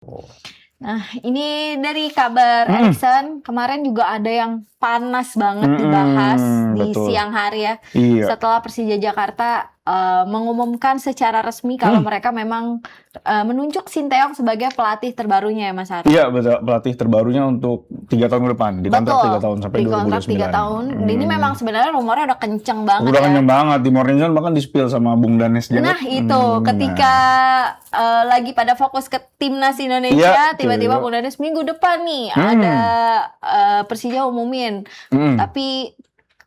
Oh. Nah, ini dari kabar Eriksen, kemarin juga ada yang panas banget dibahas di Betul. siang hari ya. Iya. Setelah Persija Jakarta mengumumkan secara resmi kalau mereka memang menunjuk Sinteyong sebagai pelatih terbarunya ya Mas Arum. Iya, betul. Pelatih terbarunya untuk 3 tahun ke depan. Dikontrak 3 tahun sampai di kontrak 3 2029. tahun. Ini memang sebenarnya rumornya udah kenceng banget Udah ya. kenceng banget. Di Morning Zone bahkan di-spill sama Bung Danes Jarot. Nah itu ketika lagi pada fokus ke timnas Indonesia, Iya, tiba-tiba Bung Danes minggu depan nih ada Persija umumin, tapi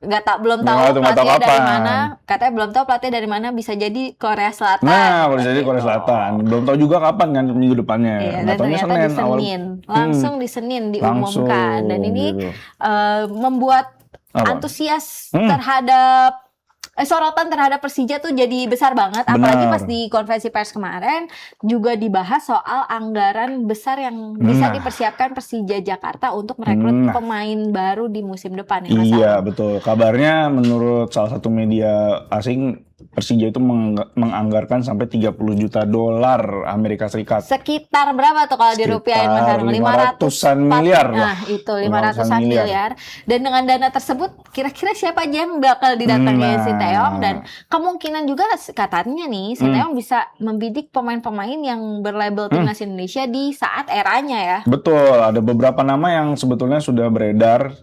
belum tahu pelatihnya dari mana. Katanya belum tahu pelatihnya dari mana, bisa jadi Korea Selatan. Nah, bisa jadi Korea Selatan. Belum tahu juga kapan kan minggu depannya. Iya, dan ternyata di Senin, langsung di Senin diumumkan. Dan ini membuat antusias terhadap sorotan terhadap Persija tuh jadi besar banget. Apalagi pas di konferensi pers kemarin juga dibahas soal anggaran besar yang bisa dipersiapkan Persija Jakarta untuk merekrut pemain baru di musim depan ya Mas. Iya, betul. Kabarnya menurut salah satu media asing, Persija itu menganggarkan sampai $30 juta Amerika Serikat. Sekitar berapa tuh kalau dirupiahin Mas Arum? 500-an miliar lah. Nah, itu 500-an miliar. Dan dengan dana tersebut kira-kira siapa aja yang bakal didatangi Sinteyong, dan kemungkinan juga katanya nih Sinteyong bisa membidik pemain-pemain yang berlabel timnas Indonesia di saat eranya ya. Betul, ada beberapa nama yang sebetulnya sudah beredar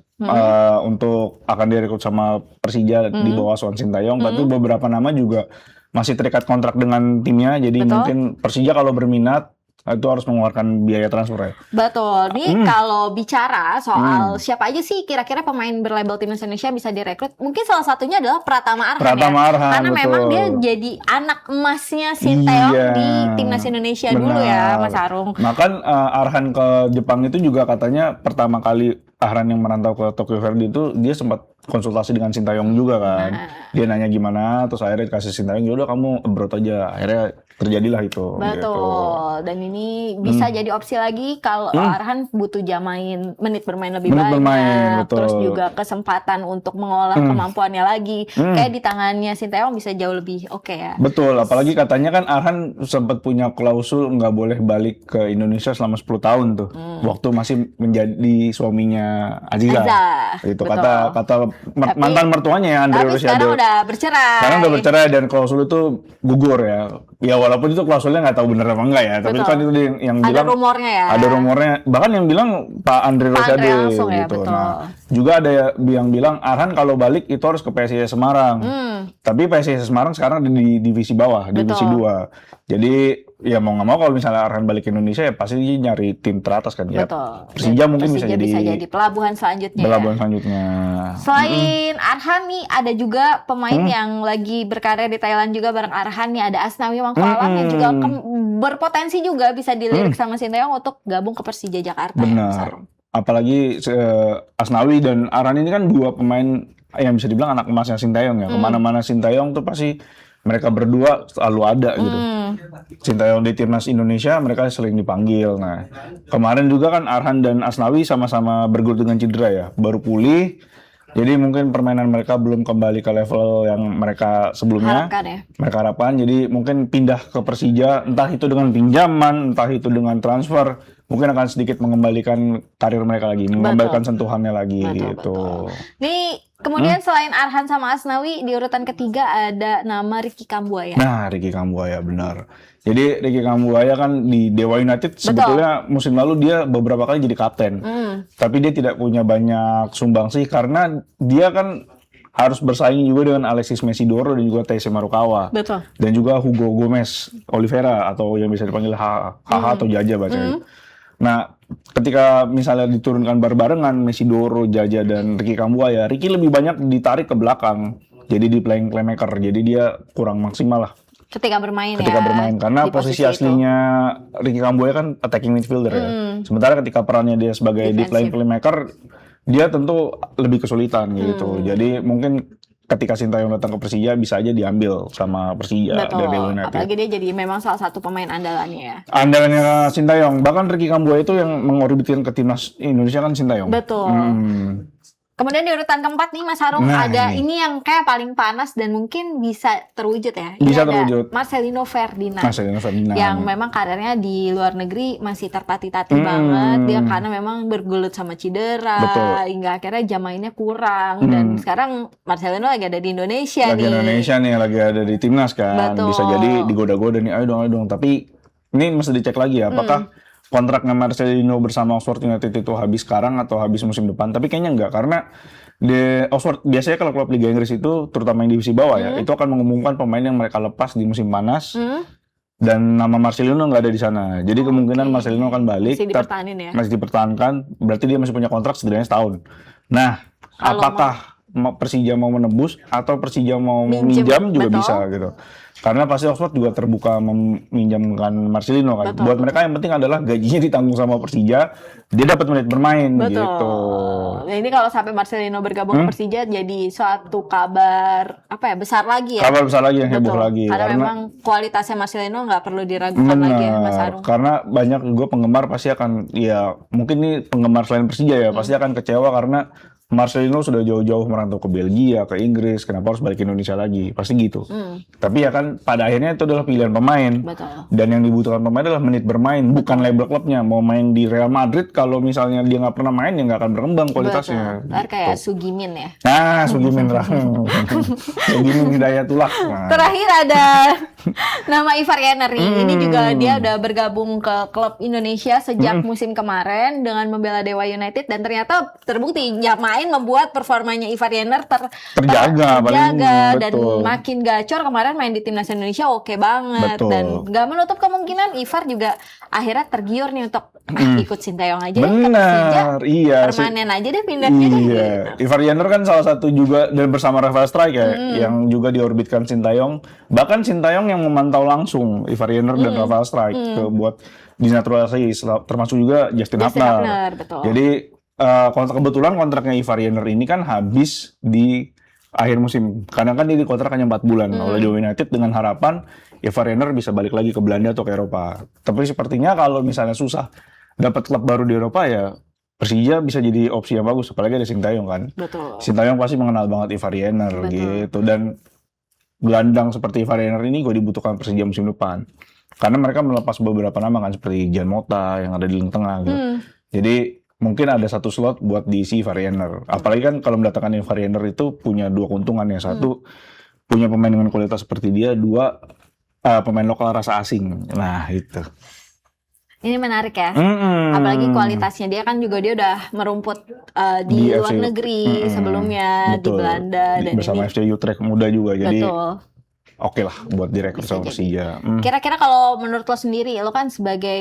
untuk akan direkrut sama Persija di bawah asuhan Sinteyong, tapi beberapa nama juga masih terikat kontrak dengan timnya, jadi mungkin Persija kalau berminat itu harus mengeluarkan biaya transfer ya. Betul. Nih kalau bicara soal siapa aja sih kira-kira pemain berlabel timnas Indonesia bisa direkrut, mungkin salah satunya adalah Pratama Arhan Arhan, karena betul. memang dia jadi anak emasnya Sinteyong di timnas Indonesia dulu ya Mas Arum. Bahkan Arhan ke Jepang itu juga katanya pertama kali Arhan yang merantau ke Tokyo Verde itu dia sempat konsultasi dengan Sinteyong juga kan. Dia nanya gimana, terus akhirnya dikasih Sinteyong, yaudah kamu abroad aja. Akhirnya terjadilah itu. Betul. Gitu. Dan ini bisa jadi opsi lagi kalau Arhan butuh jam main, menit bermain lebih banyak. Terus juga kesempatan untuk mengolah kemampuannya lagi. Kayak di tangannya Sinteyong bisa jauh lebih oke ya. Betul, apalagi katanya kan Arhan sempat punya klausul nggak boleh balik ke Indonesia selama 10 tahun tuh. Waktu masih menjadi suaminya Aziza. Itu kata mantan mertuanya ya, Andre Rosiade. Sekarang udah bercerai. Sekarang udah bercerai dan klausul itu gugur ya. Ya walaupun itu klausulnya nggak tahu benar apa enggak ya, tapi kan itu yang bilang ada rumornya ya. Ada rumornya, bahkan yang bilang Pak Andre Rosiade gitu. Ya, nah, juga ada yang bilang Arhan kalau balik itu harus ke PSIS Semarang. Tapi PSIS Semarang sekarang di divisi bawah, divisi 2. Jadi ya mau nggak mau kalau misalnya Arhan balik ke Indonesia ya pasti nyari tim teratas kan ya. Persija mungkin bisa jadi pelabuhan selanjutnya. Selain Arhan nih ada juga pemain yang lagi berkarya di Thailand juga bareng Arhan nih, ada Asnawi Mangkualam yang juga berpotensi juga bisa dilirik sama Sinteyong untuk gabung ke Persija Jakarta. Benar. Apalagi Asnawi dan Arhan ini kan dua pemain yang bisa dibilang anak emasnya Sinteyong ya. Kemana-mana Sinteyong tuh pasti mereka berdua selalu ada gitu. Sinteyong di timnas Indonesia mereka sering dipanggil. Nah, kemarin juga kan Arhan dan Asnawi sama-sama bergulir dengan cedera ya, baru pulih. Jadi mungkin permainan mereka belum kembali ke level yang mereka sebelumnya mereka harapkan. Jadi mungkin pindah ke Persija, entah itu dengan pinjaman, entah itu dengan transfer, mungkin akan sedikit mengembalikan karir mereka lagi, mengembalikan sentuhannya lagi gitu. Nih kemudian selain Arhan sama Asnawi, di urutan ketiga ada nama Ricky Kambuaya. Nah, Ricky Kambuaya benar. Jadi Ricky Kambuaya kan di Dewa United sebetulnya musim lalu dia beberapa kali jadi kapten. Tapi dia tidak punya banyak sumbangsi karena dia kan harus bersaing juga dengan Alexis Mesidoro dan juga Taisei Marukawa. Dan juga Hugo Gomez Oliveira atau yang bisa dipanggil HH atau Jaja bacanya. Nah, ketika misalnya diturunkan barengan Mesidoro, Jaja, dan Ricky Kambuaya, Ricky lebih banyak ditarik ke belakang. Jadi di playing playmaker, jadi dia kurang maksimal lah. Ketika bermain karena posisi aslinya Ricky Kambuaya kan attacking midfielder ya. Sementara ketika perannya dia sebagai di playing playmaker, dia tentu lebih kesulitan gitu. Jadi mungkin ketika Sinteyong datang ke Persija bisa aja diambil sama Persija dari United. Apalagi dia jadi memang salah satu pemain andalannya ya. Andalannya Sinteyong. Bahkan Ricky Kambuaya itu yang mengorbitkan ke timnas Indonesia kan Sinteyong. Kemudian di urutan keempat nih Mas Harung ada ini yang kayak paling panas dan mungkin bisa terwujud ya. Ini Bisa ada terwujud. Marcelino Ferdinand. Marcelino Ferdinand. Yang memang karirnya di luar negeri masih tertatih-tatih banget. Dia karena memang bergulut sama cedera. Betul. Hingga akhirnya jam mainnya kurang. Dan sekarang Marcelino lagi ada di Indonesia lagi Indonesia nih, lagi ada di timnas kan. Betul. Bisa jadi digoda-goda nih, ayo dong. Tapi ini mesti dicek lagi ya, apakah kontraknya Marcelino bersama Oxford United itu habis sekarang atau habis musim depan. Tapi kayaknya enggak, karena di Oxford biasanya kalau klub Liga Inggris itu, terutama yang divisi bawah ya, itu akan mengumumkan pemain yang mereka lepas di musim panas. Dan nama Marcelino nggak ada di sana. Jadi kemungkinan Marcelino akan balik. Masih dipertahanin ya? Masih dipertahankan, berarti dia masih punya kontrak setidaknya setahun. Nah, apakah Persija mau menebus atau Persija mau meminjam juga bisa gitu. Karena pasti Oxford juga terbuka meminjamkan Marcelino kan. Buat mereka yang penting adalah gajinya ditanggung sama Persija, dia dapat menit bermain gitu. Nah, ini kalau sampai Marcelino bergabung ke Persija jadi suatu kabar besar lagi ya. Kabar besar lagi yang heboh lagi. Karena memang kualitasnya Marcelino nggak perlu diragukan lagi ya Mas Harung. Karena banyak gue penggemar pasti akan mungkin nih penggemar selain Persija ya pasti akan kecewa karena Marcelino sudah jauh-jauh merantau ke Belgia, ke Inggris, kenapa harus balik ke Indonesia lagi? Pasti gitu. Tapi ya kan pada akhirnya itu adalah pilihan pemain. Betul. Dan yang dibutuhkan pemain adalah menit bermain, bukan label klubnya. Mau main di Real Madrid, kalau misalnya dia nggak pernah main, ya nggak akan berkembang kualitasnya. Betul. Kayak Sugimin ya. Nah, Sugimin Sugimin Hidayatullah. Terakhir ada nama Ivar Jenner. Ini juga dia udah bergabung ke klub Indonesia sejak musim kemarin dengan membela Dewa United dan ternyata terbukti main membuat performanya Ivar Jenner terjaga dan makin gacor. Kemarin main di timnas Indonesia oke banget. Dan nggak menutup kemungkinan Ivar juga akhirnya tergiur nih untuk ikut Sintayong aja. Benar, permanen aja deh pindahnya gitu. Ivar Jenner kan salah satu juga dan bersama Rafael Struijk ya, yang juga diorbitkan Sintayong. Bahkan Sintayong yang memantau langsung Ivar Jenner dan Rafael Struijk buat dinaturalisasi, termasuk juga Justin Hapner. Jadi kebetulan kontraknya Ivar Jenner ini kan habis di akhir musim. Karena kan dia dikontrak hanya 4 bulan oleh Dewa United dengan harapan Ivar Jenner bisa balik lagi ke Belanda atau ke Eropa. Tapi sepertinya kalau misalnya susah dapat klub baru di Eropa ya Persija bisa jadi opsi yang bagus, apalagi ada Sintayong kan. Betul. Sintayong pasti mengenal banget Ivar Jenner gitu, dan gelandang seperti Ivar Jenner ini gue dibutuhkan Persija musim depan. Karena mereka melepas beberapa nama kan seperti Jan Mota yang ada di lini tengah gitu. Jadi mungkin ada satu slot buat diisi Ivar Jenner. Apalagi kan kalau mendatangkan Ivar Jenner itu punya dua keuntungan ya. Satu, punya pemain dengan kualitas seperti dia. Dua, pemain lokal rasa asing. Nah, itu. Ini menarik ya. Apalagi kualitasnya. Dia kan juga dia udah merumput di luar negeri sebelumnya. Betul. Di Belanda. Dan bersama FC Utrecht muda juga. Jadi oke lah buat direkrut sama Persija. Kira-kira kalau menurut lo sendiri, lo kan sebagai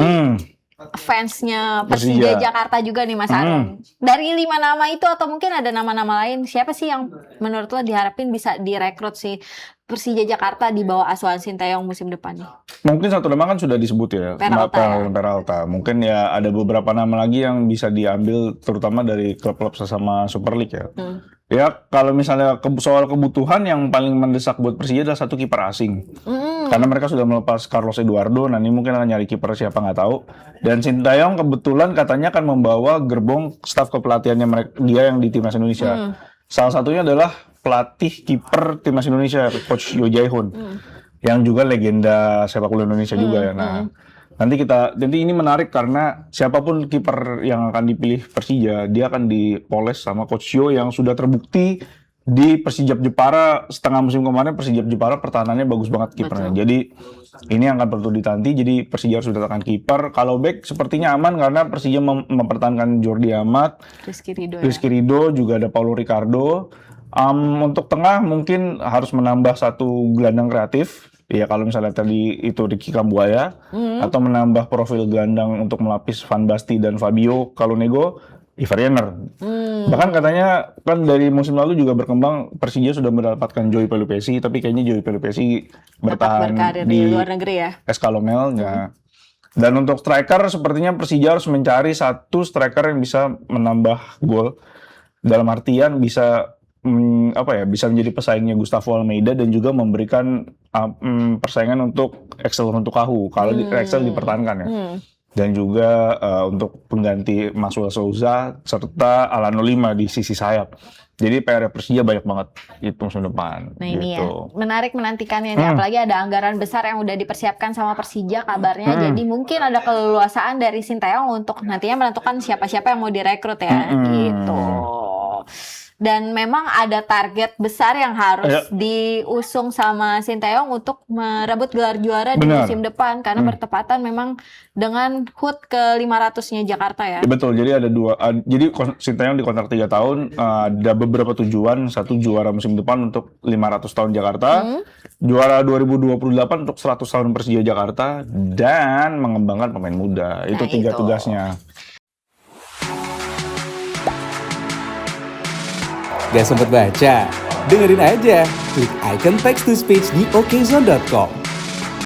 fansnya Persija Jakarta juga nih Mas Harung. Dari 5 nama itu atau mungkin ada nama-nama lain, siapa sih yang menurut lo diharapin bisa direkrut si Persija Jakarta di bawah asuhan Sintayong musim depan nih? Mungkin satu nama kan sudah disebut ya, Peralta. Mungkin ya ada beberapa nama lagi yang bisa diambil terutama dari klub-klub sesama Super League ya. Ya kalau misalnya soal kebutuhan yang paling mendesak buat Persija adalah satu kiper asing. Karena mereka sudah melepas Carlos Eduardo, nah ini mungkin akan nyari kiper siapa nggak tahu. Dan Sintayong kebetulan katanya akan membawa gerbong staf kepelatihannya dia yang di timnas Indonesia. Salah satunya adalah pelatih kiper timnas Indonesia, Coach Yo Jae-hoon, yang juga legenda sepak bola Indonesia juga ya. Nah, nanti ini menarik karena siapapun kiper yang akan dipilih Persija, dia akan dipoles sama Coach Yo yang sudah terbukti di Persijap Jepara setengah musim kemarin. Persijap Jepara pertahanannya bagus banget kipernya. Jadi ini yang akan perlu ditanti. Jadi Persija harus mendatangkan kiper. Kalau back sepertinya aman karena Persija mempertahankan Jordi Amat, Rizky Ridho, juga ada Paulo Ricardo. Untuk tengah mungkin harus menambah satu gelandang kreatif. Ya kalau misalnya tadi itu Ricky Kambuaya, atau menambah profil gelandang untuk melapis Van Basten dan Fabio. Kalau nego Ivar Jenner. Bahkan katanya kan dari musim lalu juga berkembang Persija sudah mendapatkan Joey Pelupesi, tapi kayaknya Joey Pelupesi bertahan di luar negeri ya. SK Lomel. Dan untuk striker sepertinya Persija harus mencari satu striker yang bisa menambah gol. Dalam artian bisa bisa menjadi pesaingnya Gustavo Almeida dan juga memberikan persaingan untuk Axel Runtukahu kalau Axel dipertahankan ya. dan juga untuk pengganti Maxwell Souza serta Alano Lima di sisi sayap. Jadi PR Persija banyak banget itu musim depan. Nah ini gitu. ya, menarik menantikannya nih. Apalagi ada anggaran besar yang udah dipersiapkan sama Persija kabarnya. Jadi mungkin ada keleluasaan dari Sinteyong untuk nantinya menentukan siapa-siapa yang mau direkrut ya. Gitu. Dan memang ada target besar yang harus diusung sama Sinteyong untuk merebut gelar juara di musim depan. Karena bertepatan memang dengan HUT ke-500-nya Jakarta ya. Betul, jadi ada dua. Jadi Sinteyong dikontrak 3 tahun, ada beberapa tujuan. Satu, juara musim depan untuk 500 tahun Jakarta. Juara 2028 untuk 100 tahun Persija Jakarta. Dan mengembangkan pemain muda. Itu 3 tugasnya. Gak sempet baca? Dengerin aja, klik icon text to speech di okezone.com.